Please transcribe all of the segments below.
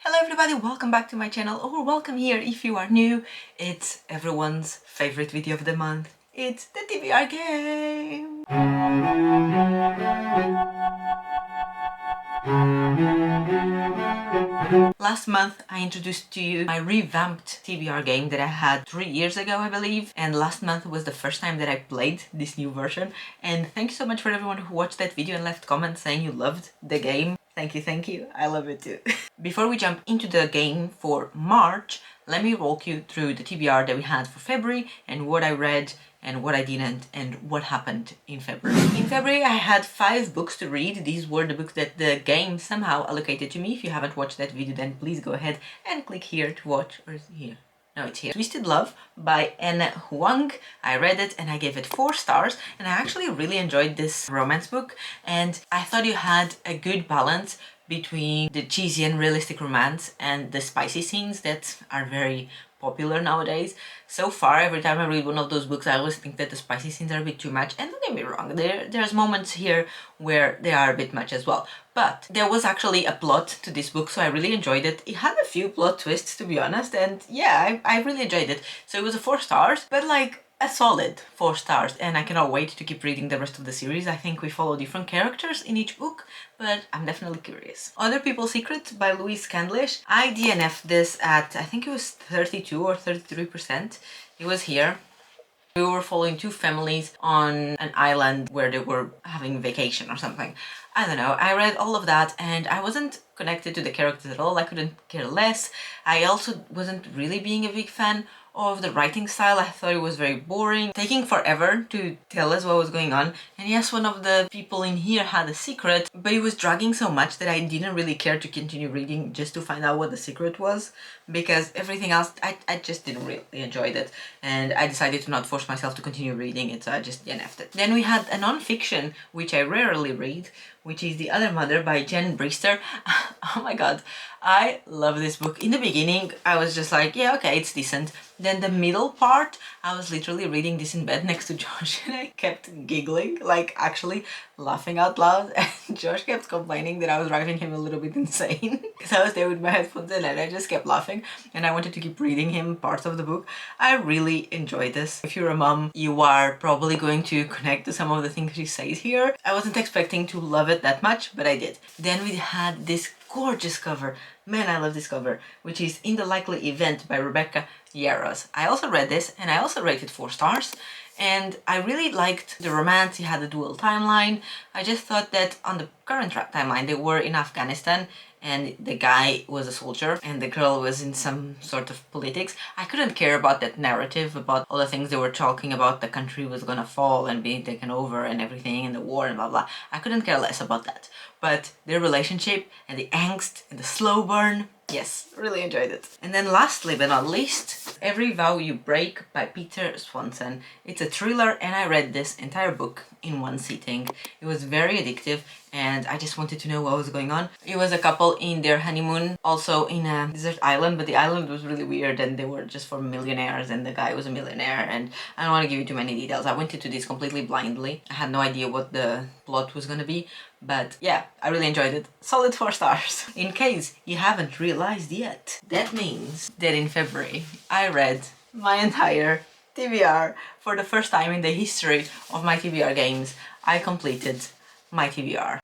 Hello everybody, welcome back to my channel, or welcome here if you are new. It's everyone's favorite video of the month. It's the TBR game! Last month I introduced to you my revamped TBR game that I had 3 years ago, I believe, and last month was the first time that I played this new version. And thank you so much for everyone who watched that video and left comments saying you loved the game. Thank you, I love it too. Before we jump into the game for March, let me walk you through the TBR that we had for February and what I read and what I didn't and what happened in February. In February I had 5 books to read. These were the books that the game somehow allocated to me. If you haven't watched that video, then please go ahead and click here to watch. Or is it here? No, it's here. Twisted Love by Anne Huang. I read it and I gave it 4 stars, and I actually really enjoyed this romance book, and I thought you had a good balance between the cheesy and realistic romance and the spicy scenes that are very popular nowadays. So far, every time I read one of those books, I always think that the spicy scenes are a bit too much, and don't get me wrong, there's moments here where they are a bit much as well. But there was actually a plot to this book, so I really enjoyed it. It had a few plot twists, to be honest, and yeah, I really enjoyed it. So it was a 4 stars, but like a solid 4 stars, and I cannot wait to keep reading the rest of the series. I think we follow different characters in each book, but I'm definitely curious. Other People's Secret by Louise Candlish. I DNF'd this at, I think it was 32 or 33%. It was here. We were following 2 families on an island where they were having vacation or something. I don't know, I read all of that and I wasn't connected to the characters at all. I couldn't care less. I also wasn't really being a big fan of the writing style. I thought it was very boring, taking forever to tell us what was going on. And yes, one of the people in here had a secret, but it was dragging so much that I didn't really care to continue reading just to find out what the secret was, because everything else, I just didn't really enjoy it, and I decided to not force myself to continue reading it, so I just DNF'd it. Then we had a non-fiction, which I rarely read, which is The Other Mother by Jen Brister. Oh my god, I love this book. In the beginning, I was just like, yeah, okay, it's decent. Then the middle part, I was literally reading this in bed next to Josh, and I kept giggling, like actually laughing out loud, and Josh kept complaining that I was driving him a little bit insane because I was there with my headphones in and I just kept laughing, and I wanted to keep reading him parts of the book. I really enjoyed this. If you're a mom, you are probably going to connect to some of the things she says here. I wasn't expecting to love it that much, but I did. Then we had this gorgeous cover. Man, I love this cover, which is In the Likely Event by Rebecca Yarros. I also read this and I also rated 4 stars. And I really liked the romance. It had a dual timeline. I just thought that on the current timeline they were in Afghanistan and the guy was a soldier and the girl was in some sort of politics. I couldn't care about that narrative, about all the things they were talking about, the country was gonna fall and being taken over and everything and the war and blah blah. I couldn't care less about that. But their relationship and the angst and the slow burn, yes, really enjoyed it. And then lastly but not least, Every Vow You Break by Peter Swanson. It's a thriller and I read this entire book in one sitting. It was very addictive and I just wanted to know what was going on. It was a couple in their honeymoon, also in a desert island, but the island was really weird and they were just for millionaires and the guy was a millionaire, and I don't want to give you too many details. I went into this completely blindly. I had no idea what the plot was gonna be, but yeah, I really enjoyed it. Solid 4 stars. In case you haven't realized yet, that means that in February I read my entire TBR. For the first time in the history of my TBR games, I completed my TBR.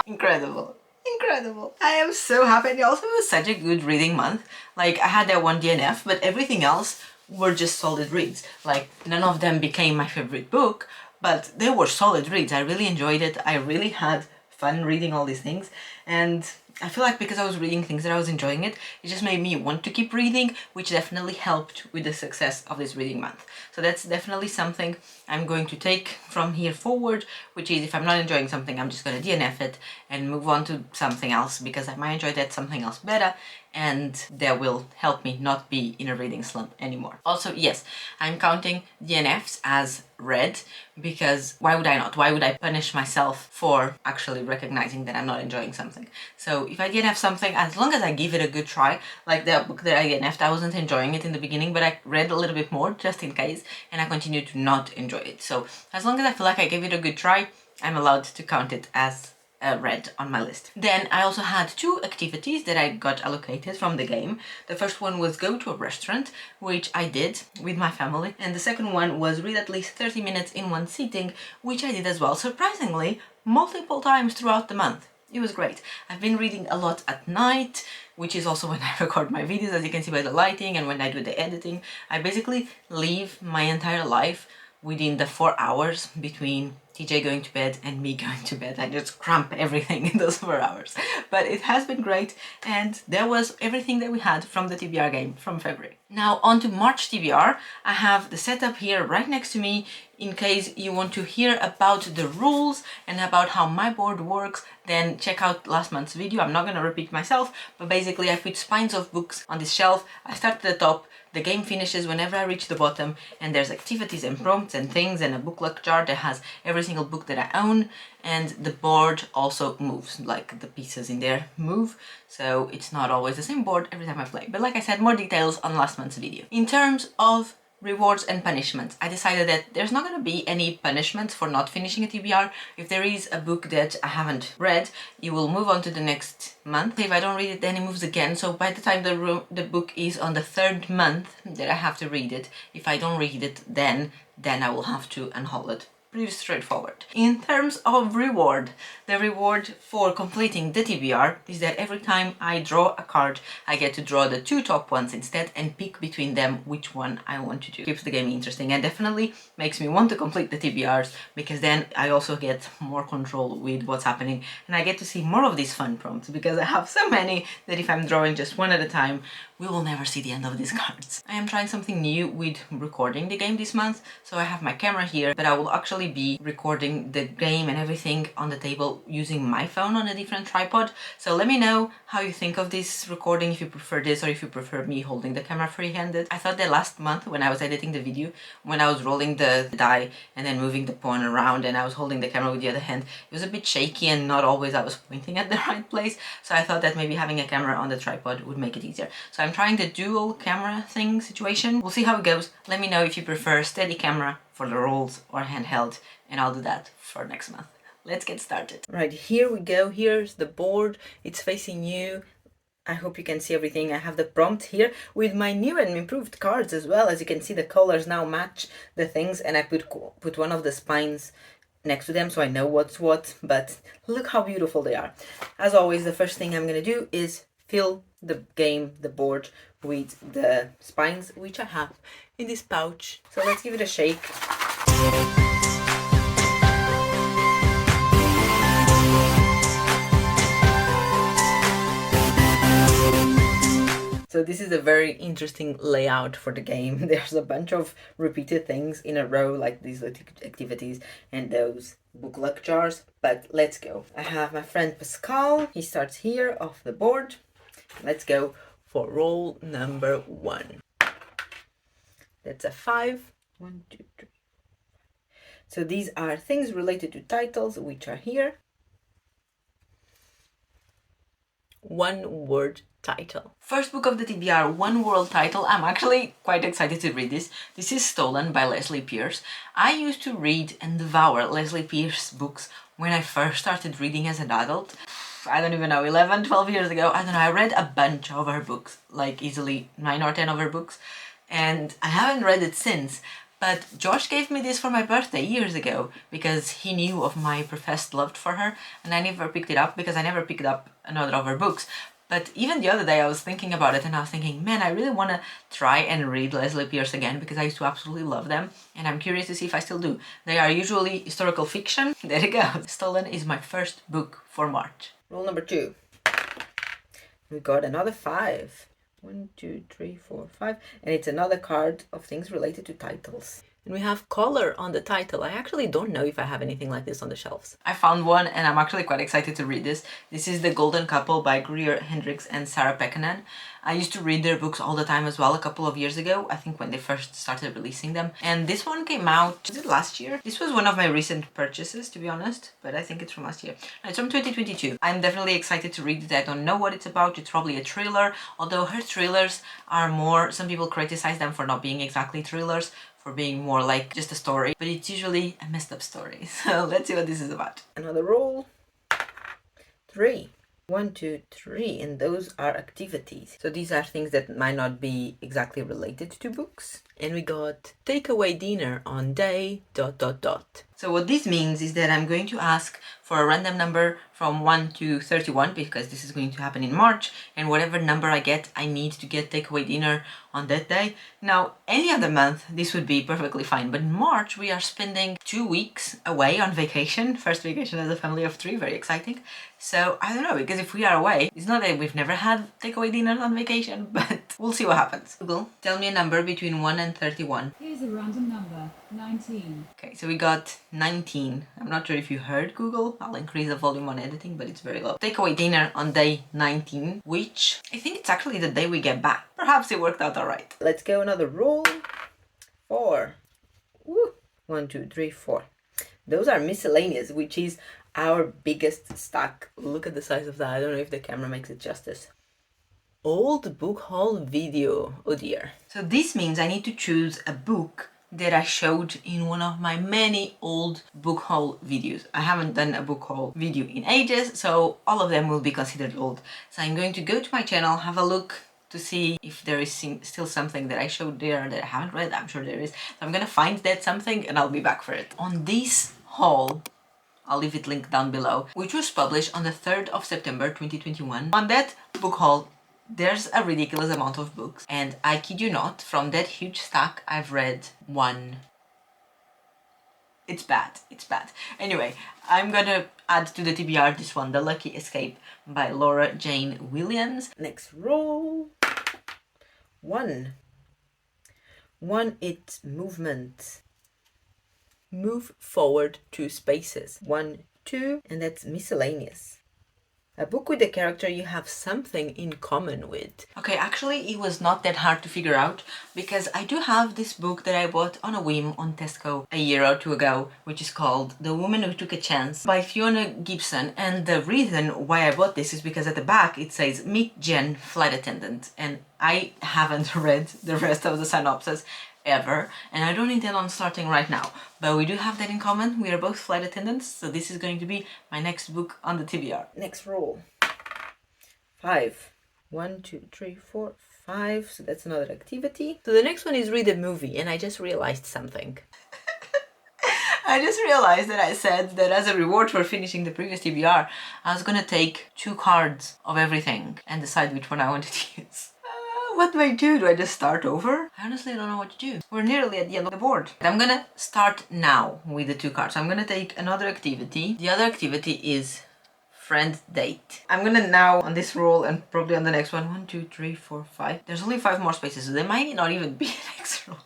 Incredible. Incredible. I am so happy. And it also was such a good reading month. Like, I had that one DNF, but everything else were just solid reads. Like, none of them became my favorite book, but they were solid reads. I really enjoyed it. I really had fun reading all these things, and I feel like because I was reading things that I was enjoying it just made me want to keep reading, which definitely helped with the success of this reading month. So that's definitely something I'm going to take from here forward, which is if I'm not enjoying something, I'm just going to DNF it and move on to something else because I might enjoy that something else better, and that will help me not be in a reading slump anymore. Also, yes, I'm counting DNFs as read because why would I not? Why would I punish myself for actually recognizing that I'm not enjoying something? So if I DNF something, as long as I give it a good try, like that book that I DNF'd, I wasn't enjoying it in the beginning, but I read a little bit more just in case, and I continued to not enjoy it. So as long as I feel like I gave it a good try, I'm allowed to count it as read on my list. Then I also had 2 activities that I got allocated from the game. The first one was go to a restaurant, which I did with my family, and the second one was read at least 30 minutes in one sitting, which I did as well, surprisingly, multiple times throughout the month. It was great. I've been reading a lot at night, which is also when I record my videos, as you can see by the lighting, and when I do the editing. I basically live my entire life within the 4 hours between TJ going to bed and me going to bed. I just cramp everything in those 4 hours. But it has been great, and there was everything that we had from the TBR game from February. Now on to March TBR. I have the setup here right next to me in case you want to hear about the rules and about how my board works. Then check out last month's video. I'm not going to repeat myself, but basically I put spines of books on this shelf. I start at the top, the game finishes whenever I reach the bottom, and there's activities and prompts and things and a book luck jar that has every single book that I own, and the board also moves, like the pieces in there move, so it's not always the same board every time I play. But like I said, more details on last month's video. In terms of rewards and punishments, I decided that there's not going to be any punishments for not finishing a TBR. If there is a book that I haven't read, you will move on to the next month. If I don't read it, then it moves again, so by the time the book is on the 3rd month that I have to read it, if I don't read it then I will have to unhaul it. Pretty straightforward. In terms of reward, the reward for completing the TBR is that every time I draw a card, I get to draw the 2 top ones instead and pick between them which one I want to do. Keeps the game interesting and definitely makes me want to complete the TBRs, because then I also get more control with what's happening and I get to see more of these fun prompts, because I have so many that if I'm drawing just one at a time, we will never see the end of these cards. I am trying something new with recording the game this month, so I have my camera here, but I will actually be recording the game and everything on the table using my phone on a different tripod. So let me know how you think of this recording, if you prefer this or if you prefer me holding the camera free-handed. I thought that last month when I was editing the video, when I was rolling the die and then moving the pawn around and I was holding the camera with the other hand, it was a bit shaky and not always I was pointing at the right place, so I thought that maybe having a camera on the tripod would make it easier. So I'm trying the dual camera thing situation. We'll see how it goes. Let me know if you prefer steady camera for the rolls or handheld, and I'll do that for next month. Let's get started. Right, here we go. Here's the board. It's facing you. I hope you can see everything. I have the prompt here with my new and improved cards as well. As you can see, the colors now match the things, and I put one of the spines next to them so I know what's what, but look how beautiful they are. As always, the first thing I'm going to do is fill the board with the spines, which I have in this pouch. So let's give it a shake. So this is a very interesting layout for the game. There's a bunch of repeated things in a row, like these activities and those book luck jars, but let's go. I have my friend Pascal. He starts here off the board. Let's go for roll number 1. That's a 5. 1, 2, 3. So these are things related to titles, which are here. 1 word title. First book of the TBR, 1 word title. I'm actually quite excited to read this. This is Stolen by Leslie Pierce. I used to read and devour Leslie Pierce books when I first started reading as an adult. I don't even know, 11, 12 years ago. I don't know, I read a bunch of her books, like easily 9 or 10 of her books, and I haven't read it since. But Josh gave me this for my birthday years ago because he knew of my professed love for her, and I never picked it up because I never picked up another of her books. But even the other day I was thinking about it and I was thinking, man, I really want to try and read Leslie Pierce again because I used to absolutely love them, and I'm curious to see if I still do. They are usually historical fiction. There you go. Stolen is my first book for March. Rule number 2. We got another 5. 1, 2, 3, 4, 5, and it's another card of things related to titles. And we have color on the title. I actually don't know if I have anything like this on the shelves. I found one and I'm actually quite excited to read this. This is The Golden Couple by Greer Hendricks and Sarah Pekkanen. I used to read their books all the time as well a couple of years ago, I think when they first started releasing them. And this one came out, was it last year? This was one of my recent purchases, to be honest, but I think it's from last year. No, it's from 2022. I'm definitely excited to read it. I don't know what it's about. It's probably a thriller, although her thrillers are more, some people criticize them for not being exactly thrillers, for being more like just a story, but it's usually a messed up story. So let's see what this is about. Another roll. 3. 1, 2, 3, and those are activities. So these are things that might not be exactly related to books. And we got takeaway dinner on day ... So what this means is that I'm going to ask for a random number from 1 to 31 because this is going to happen in March, and whatever number I get, I need to get takeaway dinner on that day. Now, any other month, this would be perfectly fine, but in March we are spending 2 weeks away on vacation. First vacation as a family of 3, very exciting. So I don't know, because if we are away, it's not that we've never had takeaway dinners on vacation, but we'll see what happens. Google, tell me a number between 1 and 31. Here's a random number, 19. Okay, so we got 19. I'm not sure if you heard Google. I'll increase the volume on editing, but it's very low. Takeaway dinner on day 19, which I think it's actually the day we get back. Perhaps it worked out alright. Let's go another roll. 4. Woo. 1, 2, 3, 4. Those are miscellaneous, which is our biggest stack. Look at the size of that. I don't know if the camera makes it justice. Old book haul video. Oh dear. So this means I need to choose a book that I showed in one of my many old book haul videos. I haven't done a book haul video in ages, so all of them will be considered old. So I'm going to go to my channel, have a look to see if there is still something that I showed there that I haven't read. I'm sure there is. So I'm gonna find that something and I'll be back for it. On this haul, I'll leave it linked down below, which was published on the 3rd of September 2021. On that book haul, there's a ridiculous amount of books, and I kid you not, from that huge stack, I've read 1. It's bad, it's bad. Anyway, I'm gonna add to the TBR this one, The Lucky Escape by Laura Jane Williams. Next roll. 1. 1, it's movement. Move forward 2 spaces. 1, 2, and that's miscellaneous. A book with a character you have something in common with. Okay, actually it was not that hard to figure out because I do have this book that I bought on a whim on Tesco a year or 2 ago, which is called The Woman Who Took a Chance by Fiona Gibson. And the reason why I bought this is because at the back it says Meet Jen, Flight Attendant. And I haven't read the rest of the synopsis ever, and I don't intend on starting right now, but we do have that in common. We are both flight attendants, so this is going to be my next book on the TBR. Next roll. 5. 1, 2, 3, 4, 5. So that's another activity. So the next one is read a movie, and I just realized something. I just realized that I said that as a reward for finishing the previous TBR, I was gonna take 2 cards of everything and decide which one I wanted to use. What do I do? Do I just start over? I honestly don't know what to do. We're nearly at the end of the board. I'm gonna start now with the 2 cards. So I'm gonna take another activity. The other activity is friend date. I'm gonna now on this roll and probably on the next one. 1, 2, 3, 4, 5. There's only 5 more spaces, so there might not even be an next roll.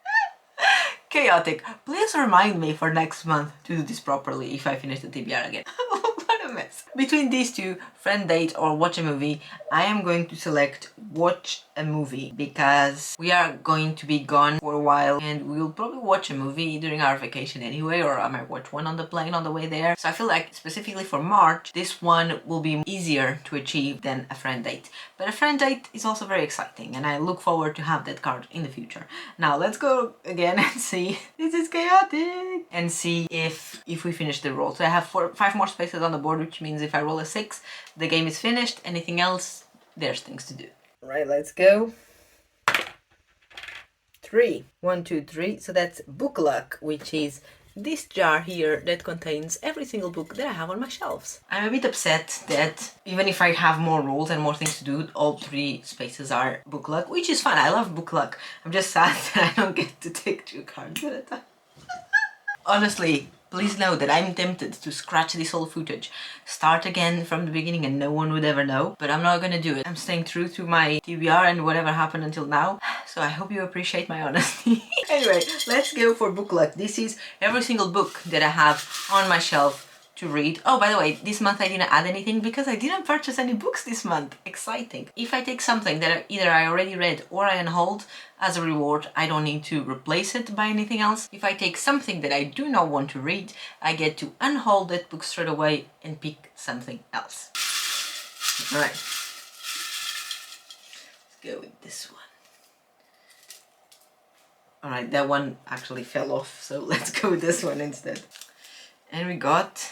Chaotic. Please remind me for next month to do this properly if I finish the TBR again. What a mess. Between these 2, friend date or watch a movie, I am going to select watch a movie because we are going to be gone for a while and we'll probably watch a movie during our vacation anyway, or I might watch one on the plane on the way there. So I feel like specifically for March, this one will be easier to achieve than a friend date. But a friend date is also very exciting and I look forward to have that card in the future. Now let's go again and see. This is chaotic. And see if we finish the roll. So I have 5 more spaces on the board, which means if I roll a 6, the game is finished. Anything else, there's things to do. Right, let's go. 3. 1, 2, 3. So that's book luck, which is this jar here that contains every single book that I have on my shelves. I'm a bit upset that even if I have more rolls and more things to do, all 3 spaces are book luck, which is fun. I love book luck. I'm just sad that I don't get to take 2 cards at a time. Honestly, please know that I'm tempted to scratch this whole footage, start again from the beginning and no one would ever know, but I'm not gonna do it. I'm staying true to my TBR and whatever happened until now, so I hope you appreciate my honesty. Anyway, let's go for book luck. This is every single book that I have on my shelf to read. Oh, by the way, this month I didn't add anything because I didn't purchase any books this month. Exciting. If I take something that either I already read or I unhold as a reward, I don't need to replace it by anything else. If I take something that I do not want to read, I get to unhold that book straight away and pick something else. Alright. Let's go with this one. Alright, that one actually fell off, so let's go with this one instead. And we got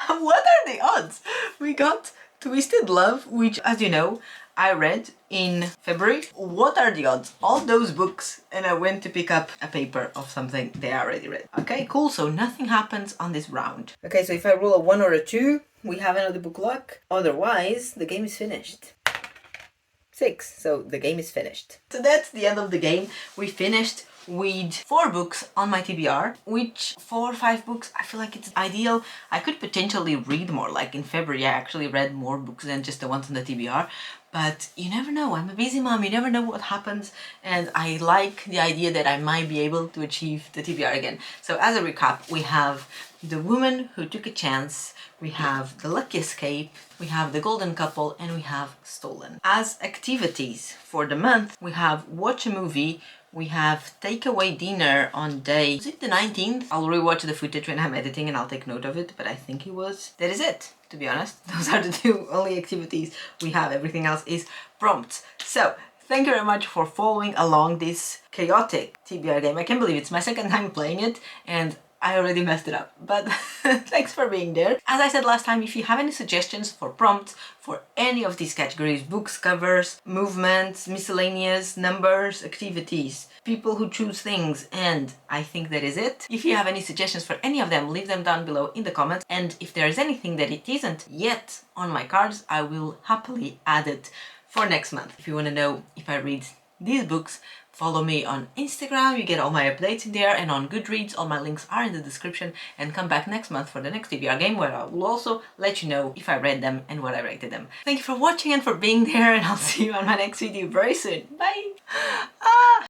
a What are the odds? We got Twisted Love, which, as you know, I read in February. What are the odds? All those books, and I went to pick up a paper of something they already read. Okay, cool, so nothing happens on this round. Okay, so if I roll a 1 or a 2, we have another book luck. Otherwise, the game is finished. 6, so the game is finished. So that's the end of the game. We finished with 4 books on my TBR, which 4 or 5 books, I feel like it's ideal. I could potentially read more, like in February I actually read more books than just the ones on the TBR, but you never know, I'm a busy mom, you never know what happens, and I like the idea that I might be able to achieve the TBR again. So as a recap, we have The Woman Who Took a Chance, we have The Lucky Escape, we have The Golden Couple, and we have Stolen. As activities for the month, we have watch a movie, we have takeaway dinner on day, is it the 19th? I'll rewatch the footage when I'm editing and I'll take note of it, but I think it was. That is it, to be honest. Those are the 2 only activities we have. Everything else is prompts. So, thank you very much for following along this chaotic TBR game. I can't believe it's my second time playing it and I already messed it up, but thanks for being there. As I said last time, if you have any suggestions for prompts for any of these categories, books, covers, movements, miscellaneous, numbers, activities, people who choose things, and I think that is it. If you have any suggestions for any of them, leave them down below in the comments, and if there is anything that it isn't yet on my cards, I will happily add it for next month. If you want to know if I read these books, follow me on Instagram, you get all my updates in there, and on Goodreads, all my links are in the description, and come back next month for the next TBR game where I will also let you know if I read them and what I rated them. Thank you for watching and for being there, and I'll see you on my next video very soon. Bye!